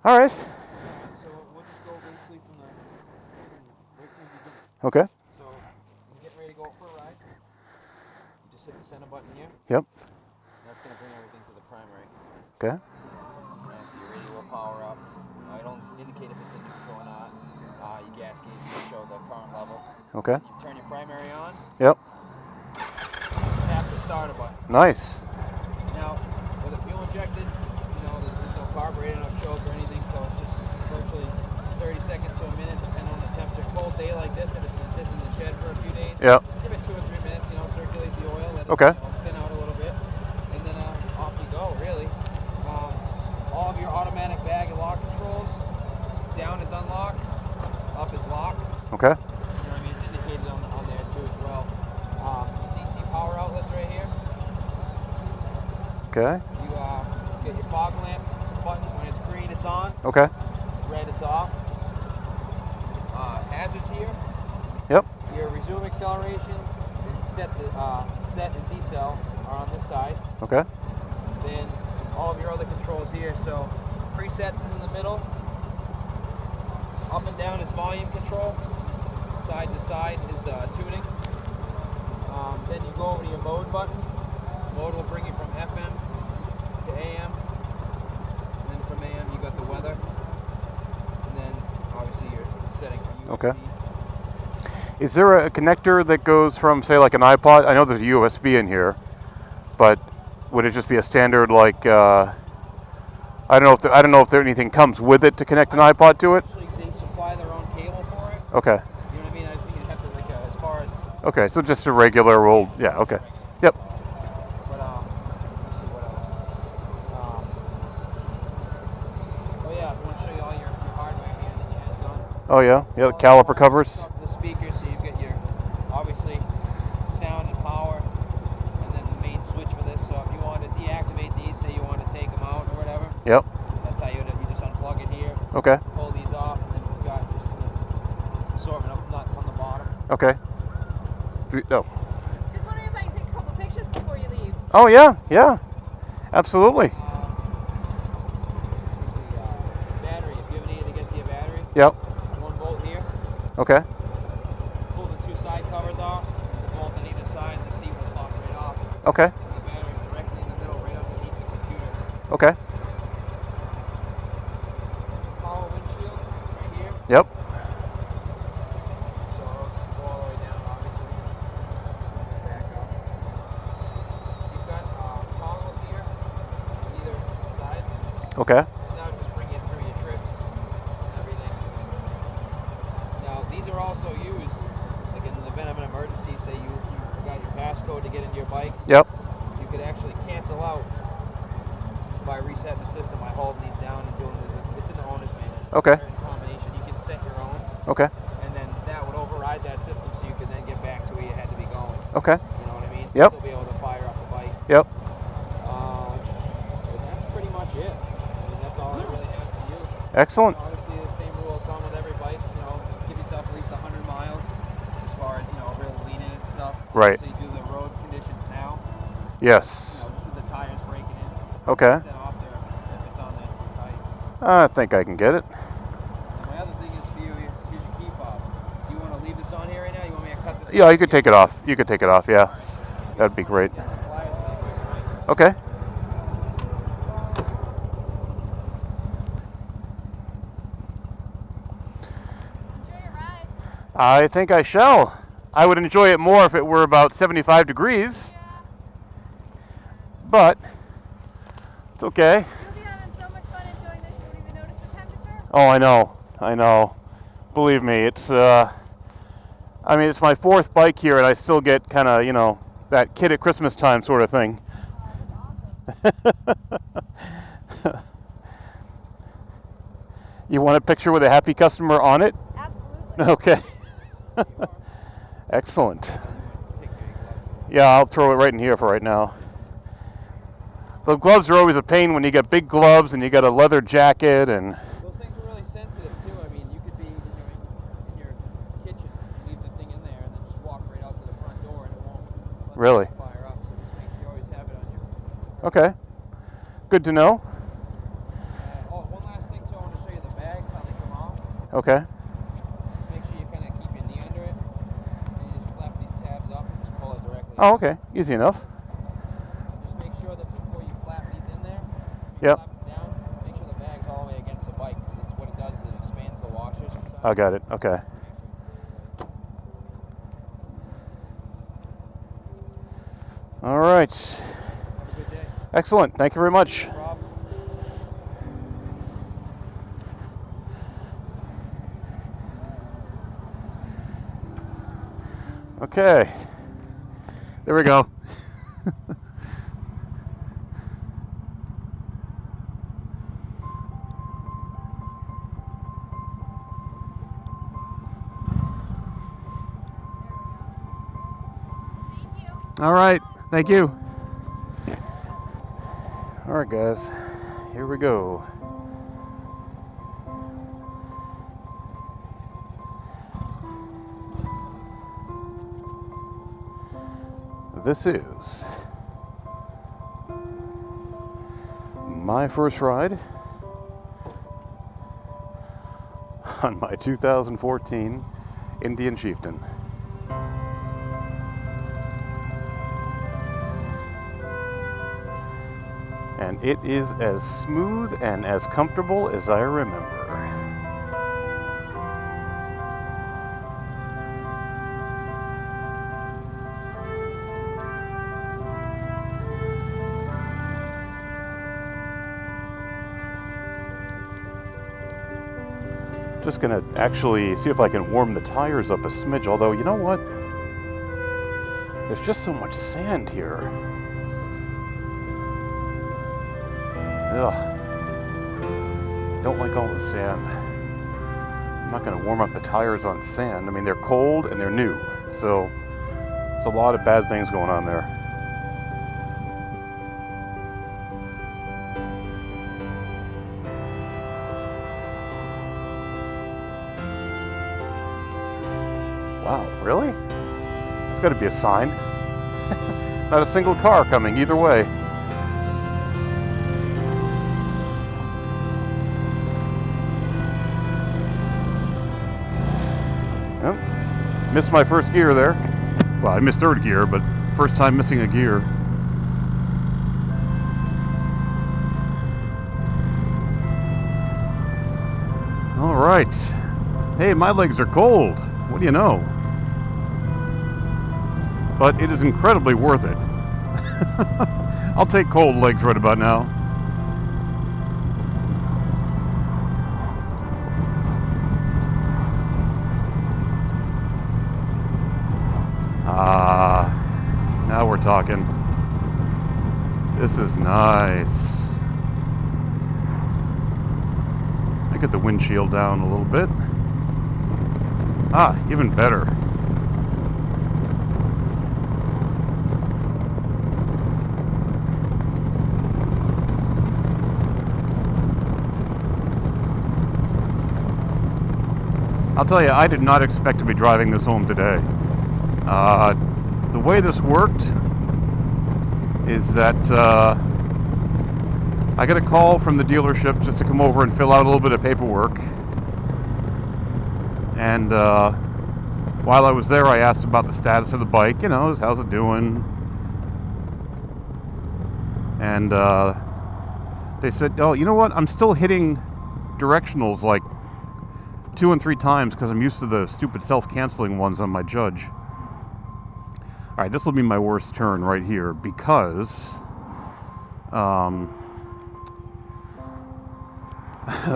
All right. So we'll just go basically from right from the beginning. Okay. So I'm getting ready to go for a ride. You just hit the center button here. Yep. And that's going to bring everything to the primary. Okay. So your radio will power up. It'll indicate if it's in neutral or not. Your gas gauge will show the current level. Okay. You turn your primary on. Yep. Tap the starter button. Nice. Now, with the fuel injected, there's no carburetor, no choke or anything, so it's just virtually 30 seconds to a minute, depending on the temperature. Cold day like this, if it's been sitting in the shed for a few days, Yep. give it 2 or 3 minutes, circulate the oil, let it Okay. Thin out a little bit, and then off you go, really. All of your automatic bag and lock controls, down is unlock, up is lock. Okay. It's indicated on there too as well. DC power outlets right here. Okay. You get your fog lamp button. When it's green, it's on. Okay. Red, it's off. Hazards here. Yep. Your resume acceleration and set and decel are on this side. Okay. Then all of your other controls here. So presets is in the middle. Up and down is volume control. Side to side is the tuning. Then you go over to your mode button. Mode will bring you from FM to AM. And then from AM you got the weather. And then obviously you're setting for USB. Okay. Is there a connector that goes from, say, like an iPod? I know there's a USB in here, but would it just be a standard like? I don't know if there anything comes with it to connect an iPod to it. Actually, they supply their own cable for it. Okay. You know what I mean? I think you have to as far as. Okay, so just a regular old, yeah. Okay. Yep. But let's see what else. Oh yeah, I want to show you all your hardware here that you had done. Oh yeah. Yeah. The caliper covers. The speakers, so you've got your obviously sound and power, and then the main switch for this. So if you want to deactivate these, say you want to take them out or whatever. Yep. That's how you just unplug it here. Okay. Pull these off, and then you've got just the assortment of nuts on the bottom. Okay. Oh. Just wondering if I can take a couple pictures before you leave. Oh yeah. Yeah. Absolutely. Let's see, battery. If you ever need to get to your battery. Yep. 1 bolt here. Okay. Pull the 2 side covers off. There's a bolt on either side, and the seat will pop right off. Okay. And the battery's directly in the middle, right underneath the computer. Okay. Power windshield right here. Yep. So go all the way down, obviously. Back up. You've got toggles here on either side. Okay. And that'll just bring you through your trips and everything. Now these are also used, like in the event of an emergency, say you forgot your passcode to get into your bike. Yep. You could actually cancel out by resetting the system by holding these down and doing this. It's in the owner's manual. Okay. Certain combination. You can set your own. Okay. And then that would override that system so you could then get back to where you had to be going. Okay. You know what I mean? Yep. Still be able to fire up the bike. Yep. But that's pretty much it. I mean, that's all I really have for you. Excellent. Obviously, the same rule will come with every bike. Give yourself at least 100 miles as far as, real lean in and stuff. Right. So you do the road conditions now. Yes. Just with the tires breaking in. Okay. Get that off there if it's on there too tight. I think I can get it. And my other thing is for you, here's your key fob. Do you want to leave this on here right now? You want me to cut this Yeah, off? you could take it off. You could take it off. Yeah. That'd be great. Get some pliers really quick, right? Okay. Enjoy your ride. I think I shall. I would enjoy it more if it were about 75 degrees, but it's okay. You'll be having so much fun enjoying this, you won't even notice the temperature. Oh, I know. I know. Believe me, it's it's my 4th bike here, and I still get kind of, that kid at Christmas time sort of thing. Oh, that's awesome. You want a picture with a happy customer on it? Absolutely. Okay. Excellent. Yeah, I'll throw it right in here for right now. The gloves are always a pain when you get big gloves and you got a leather jacket and... Those things are really sensitive too. I mean, you could be in your kitchen, leave the thing in there, and then just walk right out to the front door, and it won't let Really? the fire up. So just make sure you always have it on you. Okay. Good to know. One last thing too, I want to Okay. Just make sure you kind of keep your knee under it. And you just flap these tabs up and just pull it directly. Oh, okay. Easy enough. Just make sure that before you flap these in there, you Yep. flap them down, make sure the bag's all the way against the bike, because it's what it does is it expands the washers inside. I got it. Okay. All right. Have a good day. Excellent. Thank you very much. No problem. Okay. There we go. All right. Thank you. All right, guys. Here we go. This is my first ride on my 2014 Indian Chieftain. And it is as smooth and as comfortable as I remember. Just gonna actually see if I can warm the tires up a smidge, although you know what? There's just so much sand here. Ugh. Don't like all the sand. I'm not gonna warm up the tires on sand. I mean, they're cold and they're new, so there's a lot of bad things going on there. Wow, really? That's got to be a sign. Not a single car coming either way. Yep. Missed my first gear there. Well, I missed third gear, but first time missing a gear. All right. Hey, my legs are cold. What do you know? But it is incredibly worth it. I'll take cold legs right about now. Now we're talking. This is nice. I get the windshield down a little bit. Even better. I'll tell you, I did not expect to be driving this home today. The way this worked is that I got a call from the dealership just to come over and fill out a little bit of paperwork. And while I was there, I asked about the status of the bike, you know, how's it doing? And they said, oh, you know what? I'm still hitting directionals like 2 and 3 times because I'm used to the stupid self-canceling ones on my Judge. All right, this will be my worst turn right here because I'm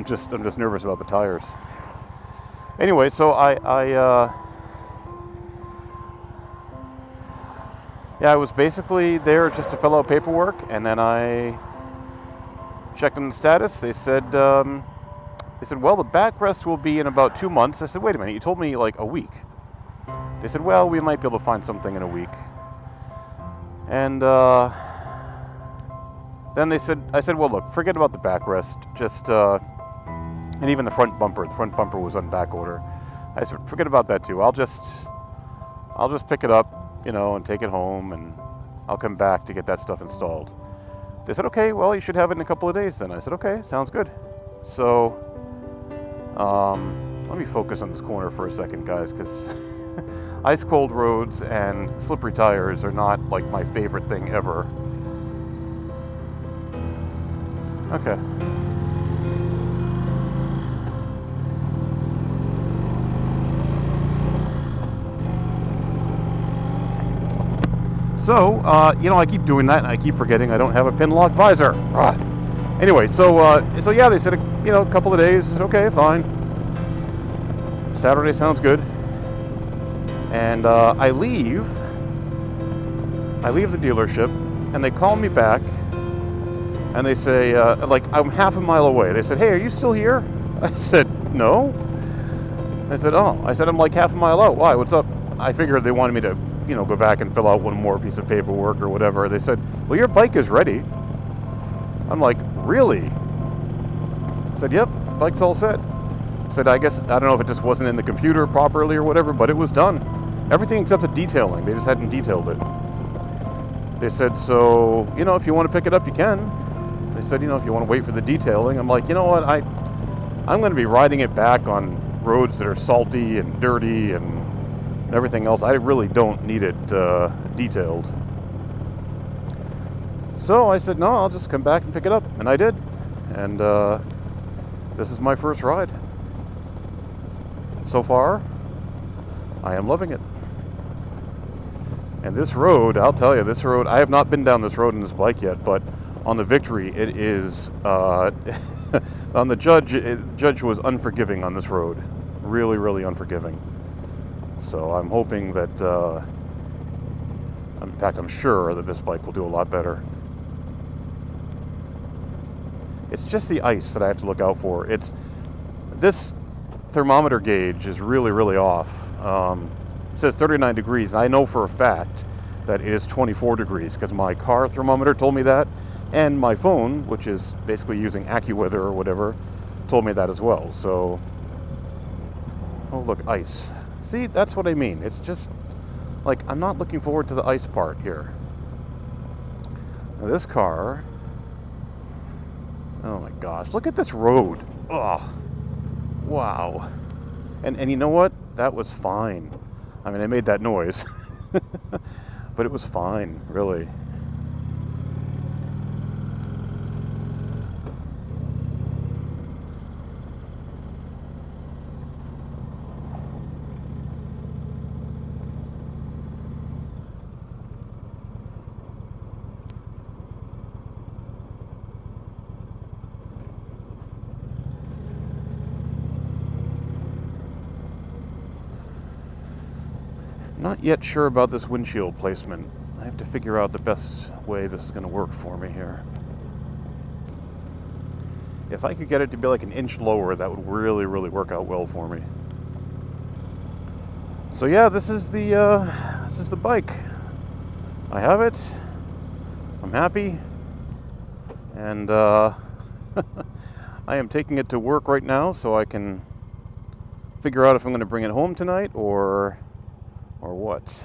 just nervous about the tires. Anyway, so I was basically there just to fill out paperwork, and then I checked on the status. They said, well, the backrest will be in about 2 months. I said, wait a minute, you told me like a week. They said, well, we might be able to find something in a week. And then I said, well, look, forget about the backrest. Just, and even the front bumper was on back order. I said, forget about that too. I'll just pick it up, you know, and take it home, and I'll come back to get that stuff installed. They said, okay, well, you should have it in a couple of days then. I said, okay, sounds good. So, Let me focus on this corner for a second, guys, because ice cold roads and slippery tires are not like my favorite thing ever. Okay. So, I keep doing that and I keep forgetting I don't have a pin lock visor. Anyway, so yeah, they said, a couple of days. I said, okay, fine. Saturday sounds good. And I leave the dealership, and they call me back, and they say, I'm half a mile away. They said, hey, are you still here? I said, no. I said, oh. I said, I'm like half a mile out. Why? What's up? I figured they wanted me to, go back and fill out one more piece of paperwork or whatever. They said, well, your bike is ready. I'm like, really? I said, yep, bike's all set. I said, I don't know if it just wasn't in the computer properly or whatever, but it was done. Everything except the detailing. They just hadn't detailed it. They said, so, if you want to pick it up, you can. They said, if you want to wait for the detailing. I'm like, you know what, I'm going to be riding it back on roads that are salty and dirty and everything else. I really don't need it detailed. So I said, no, I'll just come back and pick it up. And I did. And this is my first ride. So far, I am loving it. And this road, I'll tell you, I have not been down this road in this bike yet, but on the Victory, it is, on the Judge was unforgiving on this road. Really, really unforgiving. So I'm hoping that, in fact, I'm sure that this bike will do a lot better. It's just the ice that I have to look out for. This thermometer gauge is really, really off. It says 39 degrees. I know for a fact that it is 24 degrees because my car thermometer told me that, and my phone, which is basically using AccuWeather or whatever, told me that as well. So, oh look, ice. See, that's what I mean. It's just like I'm not looking forward to the ice part here. Now this car, oh my gosh, look at this road. Oh, wow. And you know what? That was fine. I mean, I made that noise, but it was fine, really. Not yet sure about this windshield placement. I have to figure out the best way this is going to work for me here. If I could get it to be like an inch lower, that would really, really work out well for me. So yeah, this is the bike. I have it. I'm happy, and I am taking it to work right now so I can figure out if I'm going to bring it home tonight or what.